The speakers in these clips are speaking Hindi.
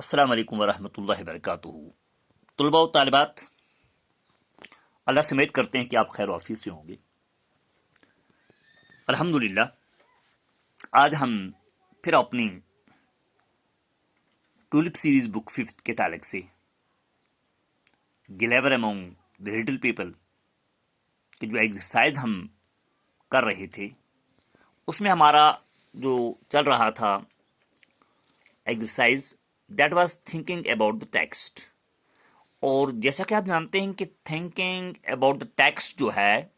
अस्सलाम वालेकुम वरहमतुल्लाहि वबरकातुहू। तुलबा व तालिबात, अल्लाह से उम्मीद करते हैं कि आप खैर वाफियत से होंगे। अल्हम्दुलिल्लाह, आज हम फिर अपनी टूलिप सीरीज बुक फिफ्थ के ताल्लुक से गिलेवर अमंग द लिटिल पीपल की जो एक्सरसाइज हम कर रहे थे, उसमें हमारा जो चल रहा था exercise that was thinking about the text. और जैसा कि आप जानते हैं कि थिंकिंग अबाउट द टेक्स्ट जो है,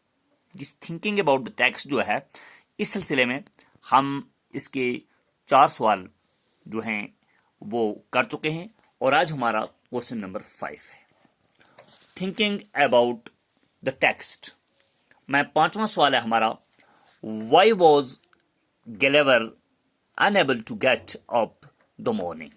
जिस थिंकिंग अबाउट द टेक्स्ट जो है, इस सिलसिले में हम इसके 4 सवाल जो हैं वो कर चुके हैं और आज हमारा क्वेश्चन नंबर 5 है, थिंकिंग अबाउट द टेक्स्ट में 5वां सवाल है हमारा, why was Gulliver unable to get up the morning.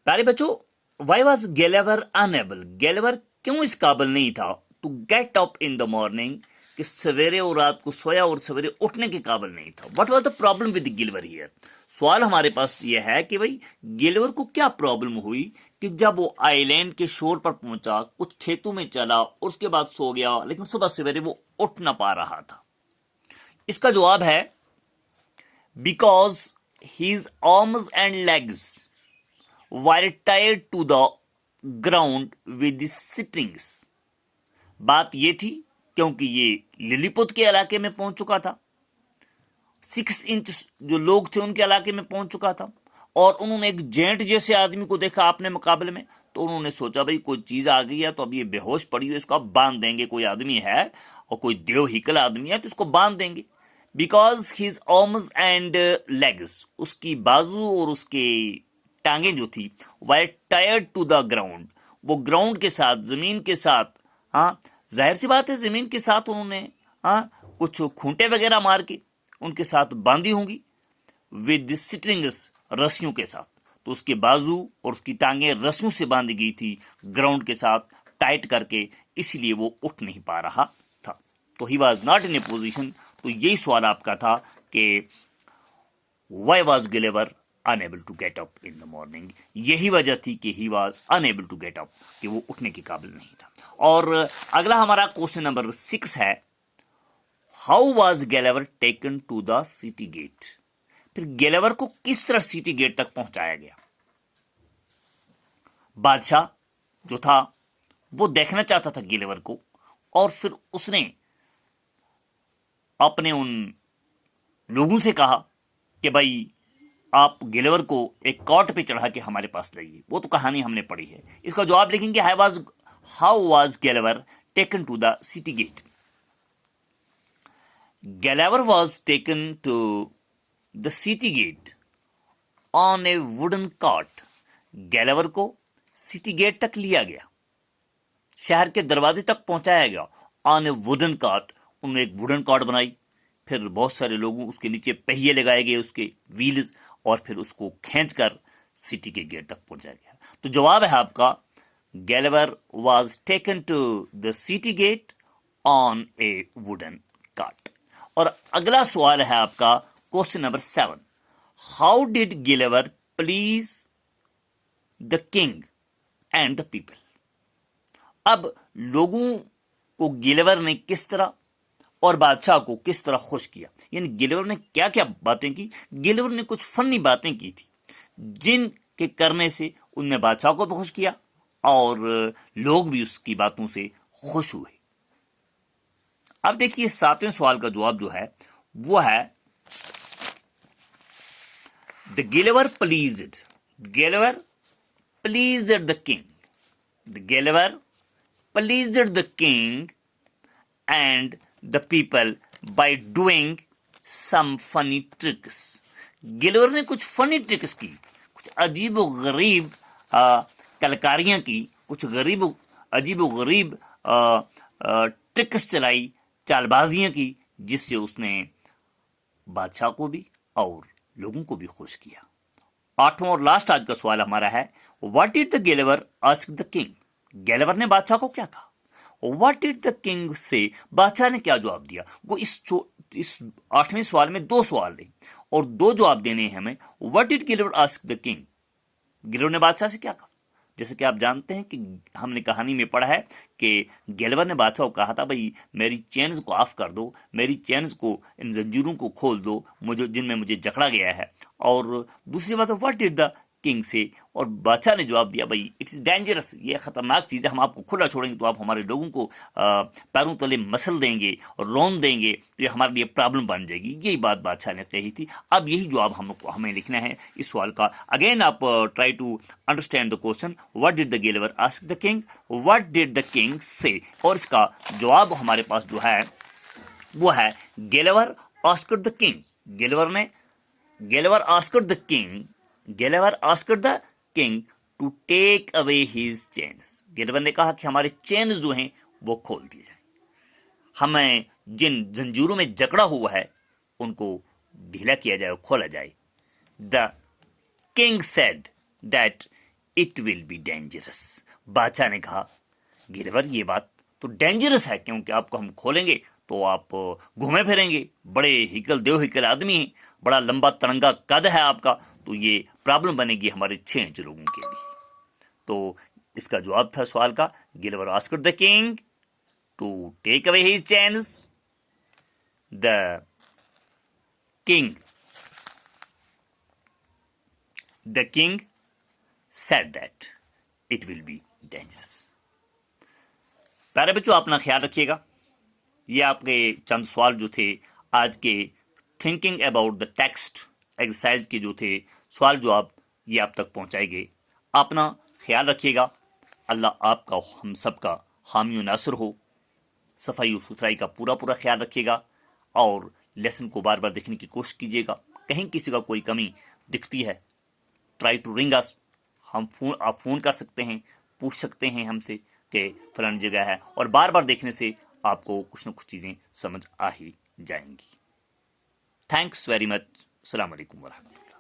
प्यारे बच्चों, why was Gulliver unable, Gulliver क्यों इस काबिल नहीं था to get up in the morning, कि सवेरे और रात को सोया और सवेरे उठने के काबिल नहीं था। What was the problem with Gulliver here. सवाल हमारे पास यह है कि भाई गिलवर को क्या प्रॉब्लम हुई कि जब वो आइलैंड के शोर पर पहुंचा, कुछ खेतों में चला, उसके बाद सो गया, लेकिन सुबह सवेरे वो उठ ना पा रहा था। इसका जवाब है because his arms and legs were tied to the ground with the strings। बात ये थी क्योंकि ये लिलीपुट के इलाके में पहुंच चुका था, 6 इंच जो लोग थे उनके इलाके में पहुंच चुका था, और उन्होंने एक जेंट जैसे आदमी को देखा अपने मुकाबले में, तो उन्होंने सोचा भाई कोई चीज आ गई है तो अब ये बेहोश पड़ी हुई, इसको अब बांध देंगे, कोई आदमी है और कोई देवहिकल आदमी है तो इसको बांध देंगे। Because his arms and legs, उसकी बाजू और उसके टांगे जो थी, वायर टायर्ड टू द ग्राउंड, वो ग्राउंड के साथ, जमीन के साथ, हाँ जाहिर सी बात है जमीन के साथ उन्होंने कुछ खूंटे वगैरह मार के उनके साथ बांधी होंगी, विद स्ट्रिंग्स, रस्सियों के साथ। तो उसके बाजू और उसकी टांगे रस्सियों से बांधी गई थी ग्राउंड के साथ टाइट करके, इसलिए वो उठ नहीं पा रहा था। तो he was not in a position. तो यही सवाल आपका था कि why was Gulliver unable to get up in the morning. यही वजह थी कि he was unable to get up, कि वो उठने के काबिल नहीं था। और अगला हमारा क्वेश्चन नंबर 6 है, how was Gulliver taken to the city gate. फिर गेलेवर को किस तरह सिटी गेट तक पहुंचाया गया। बादशाह जो था वो देखना चाहता था गेलेवर को, और फिर उसने अपने उन लोगों से कहा कि भाई आप गिलवर को एक कॉट पे चढ़ा के हमारे पास लाइए। वो तो कहानी हमने पढ़ी है। इसका जवाब लिखेंगे how was Gulliver taken to the city gate. Gulliver was taken to the city gate on a wooden cot. Gulliver को सिटी गेट तक लिया गया, शहर के दरवाजे तक पहुंचाया गया ऑन ए वुडन कॉट। उन्होंने एक वुडन कॉट बनाई, फिर बहुत सारे लोगों उसके नीचे पहिए लगाए गए, उसके व्हील्स, और फिर उसको खींचकर सिटी के गेट तक पहुंचाया गया। तो जवाब है आपका, Gulliver was taken to the city gate on a wooden cart. और अगला सवाल है आपका question number 7, how did Gulliver please the king and the people. अब लोगों को गेलेवर ने किस तरह और बादशाह को किस तरह खुश किया, यानी गिलवर ने क्या क्या बातें की। गिलवर ने कुछ फनी बातें की थी जिनके करने से उनने बादशाह को भी खुश किया और लोग भी उसकी बातों से खुश हुए। अब देखिए 7वें सवाल का जवाब जो है वो है, the Gulliver pleased, Gulliver pleased the king, the Gulliver pleased the king and the people by doing some funny tricks। Gulliver ने कुछ फनी ट्रिक्स की, कुछ अजीब व गरीब कलकारियां की, कुछ अजीब व गरीब ट्रिक्स चलाई, चालबाजियां की, जिससे उसने बादशाह को भी और लोगों को भी खुश किया। 8वां और लास्ट आज का सवाल हमारा है, what did the Gulliver ask the king. Gulliver ने बादशाह को क्या कहा। What did the king say? बादशाह ने क्या जवाब दिया। वो इस 8वें सवाल में 2 सवाल थे और 2 जवाब देने हैं हमें। What did Gulliver ask the king? Gulliver ने बादशाह से क्या कहा? जैसे कि आप जानते हैं कि हमने कहानी में पढ़ा है कि गेलवर ने बादशाह को कहा था, भाई मेरी चेन्स को ऑफ कर दो, मेरी चेन्स को, इन जंजीरों को खोल दो मुझे, जिनमें मुझे जकड़ा गया है। और दूसरी बात, व्हाट डिड द किंग से? और बादशाह ने जवाब दिया, भाई इट इज डेंजरस, ये खतरनाक चीज है, हम आपको खुला छोड़ेंगे तो आप हमारे लोगों को पैरों तले मसल देंगे और रोन देंगे, तो ये हमारे लिए प्रॉब्लम बन जाएगी। यही बात बादशाह ने कही थी। अब यही जवाब हमें लिखना है इस सवाल का। अगेन आप try to understand the question, what did the Gulliver ask the king, what did the king से? और इसका जवाब हमारे पास जो है वो है Gulliver asked the king. Gulliver asked the king, Gulliver asked the king to take away his chains. Gulliver ने कहा कि हमारे चेन्स जो हैं वो खोल दिए जाए, हमें जिन जंजीरों में जकड़ा हुआ है उनको ढीला किया जाए, खोला जाए। The king said that it will be dangerous. बादशाह ने कहा, गिलवर ये बात तो डेंजरस है, क्योंकि आपको हम खोलेंगे तो आप घूमे फिरेंगे, बड़े देव आदमी हैं, बड़ा लंबा तिरंगा कद है आपका, तो ये प्रॉब्लम बनेगी हमारे 6 लोगों के लिए। तो इसका जवाब था सवाल का, Gulliver asked the king to take away his chains. The king said that it will be dangerous. प्यारे बच्चों, अपना ख्याल रखिएगा। ये आपके चंद सवाल जो थे आज के thinking about the text exercise के जो थे सवाल जवाब, ये आप तक पहुंचाए गए। अपना ख्याल रखिएगा। अल्लाह आपका, हम सबका हामी और नासिर हो। सफाई और सुथराई का पूरा ख्याल रखिएगा और लेसन को बार बार देखने की कोशिश कीजिएगा। कहीं किसी का कोई कमी दिखती है, ट्राई टू रिंग अस, आप फोन कर सकते हैं, पूछ सकते हैं हमसे कि फलानी जगह है, और बार बार देखने से आपको कुछ न कुछ चीज़ें समझ आ ही जाएंगी। Thanks very much. अस्सलाम वालेकुम वरहमतुल्लाह।